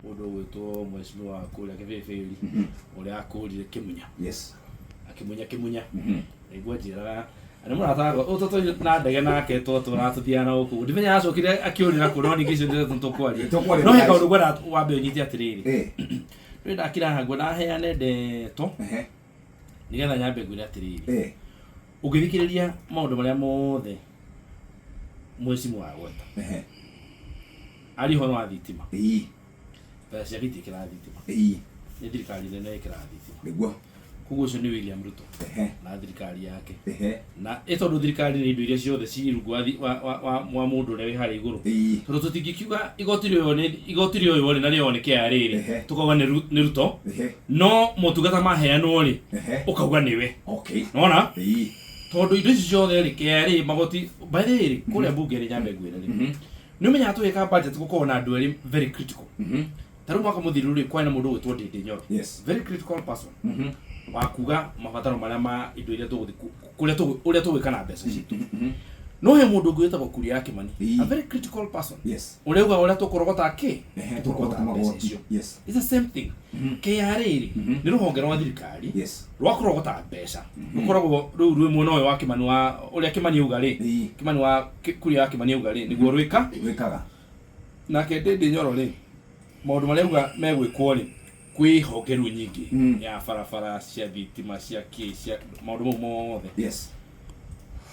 Mundu gwitwo mheshimiwa kuria kibibiri uria akurire kimunya. Yes. Kimunya. Niguo njiraga ani murataga utoto na ndege nake turatuthiana guku ndimenya acokire akiurira kuno ningi icio ndire tukwari no he kaundu gwera wambe unyiti atiriri ndenda kira hangu na heane ndeto nigetha nyambe ngwira atiriri ugithikiriria maundu maria mothe mheshimiwa agweta ari hono wa thitima pesa giti kira thitima ni thirikari nene ikira thitima niguo kuguo ucio ni William Ruto na thirikari yake na etondu thirikari ni indo iria ciothe cirungu wa mundu uri hari iguru tondu tutingikiuga igoti rio wone na rio oneke ariri tukauga ni Ruto no motungata maheanwo ri ukauga niwe nona tondu indo icio ciothe ri KRA magoti bathiri kuria bunge ri nyambe gwira ri ni menya tuweka budget gukorwo na andu eri very critical taru mwaka muthiru ri kwena mundu gwitwo Ndungiuga very critical person wakuga mabataro maria ma indo iria tuguthi kuria tugwikana mbeca citu no he mundu gwita bakuri yake mani a very critical person ureuga uria tukurogota ki tukurogota mbeca icio it's the same thing KRA ni ruhonge rwa thirikari rwa kurogota mbeca rukoragwo riu rwi mwena uyu wa Kimani wa uria Kimani uga ri Kimani wa kuria yake Kimani uga ri niguo rwikaga nake Ndungiuga ri maundu maria uga megwikwo ri kwi hongeru nyingi ya farafara cia thitima cia cia maundu mothe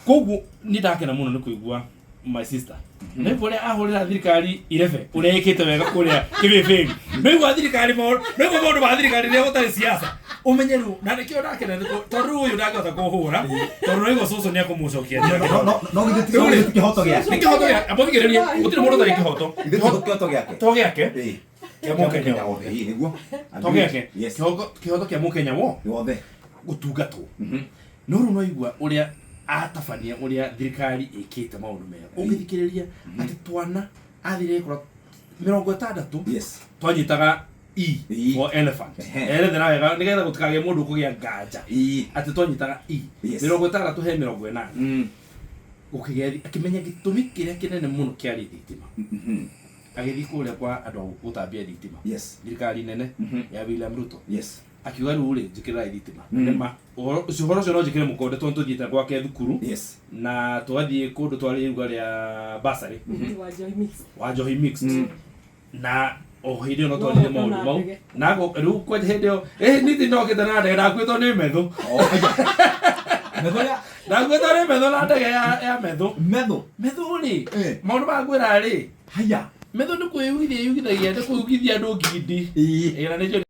koguo ni ndakena muno ni kuigua my sister ni pole ahurira thirikari 11 uria ikite wega kuria kibibiri niguo thirikari niguo maundu ma thirikari ria gutari siasa umenyeru na nikio ndakena tondu uyu ndangihota kuhura tondu niguo cucu ni akumucokia no githiti kihoto giake abothigereria gutiri mundu tari kihoto kihoto giake kia mukenya wothe niguo togeke kihoto kia mukenya wothe gutungatwo no ru no igua uria atabania uria thirikari ikite maundu mega ungithikiriria ati twana athire kura 60 twanyitaga for elephant erethera wega nigetha gutikage mundu kugia nganja ati twanyitaga 60 he 80 ukigethi akimenya gitumi kiria kinene muno kiari thitima agithi kuria kwa andu gutambia thitima thirikari nene ya William Ruto akiuga riu ri njikira thitima nema ucio horo cio no njikire mukonde tondu tuthiite gwake thukuru na twathie kundu twari ruga ria basari wa Njohi mixed na hindi no twarire maundu mau na riu kwa hindi yo niti no kitana ndege ndakwitwo ni methu ndakwitwo ni methu na ndege ya methu ri maundu ma gwira ri haya metho ni kwiyugithia yugithagia ni kuyugithia andu ngindi ira ni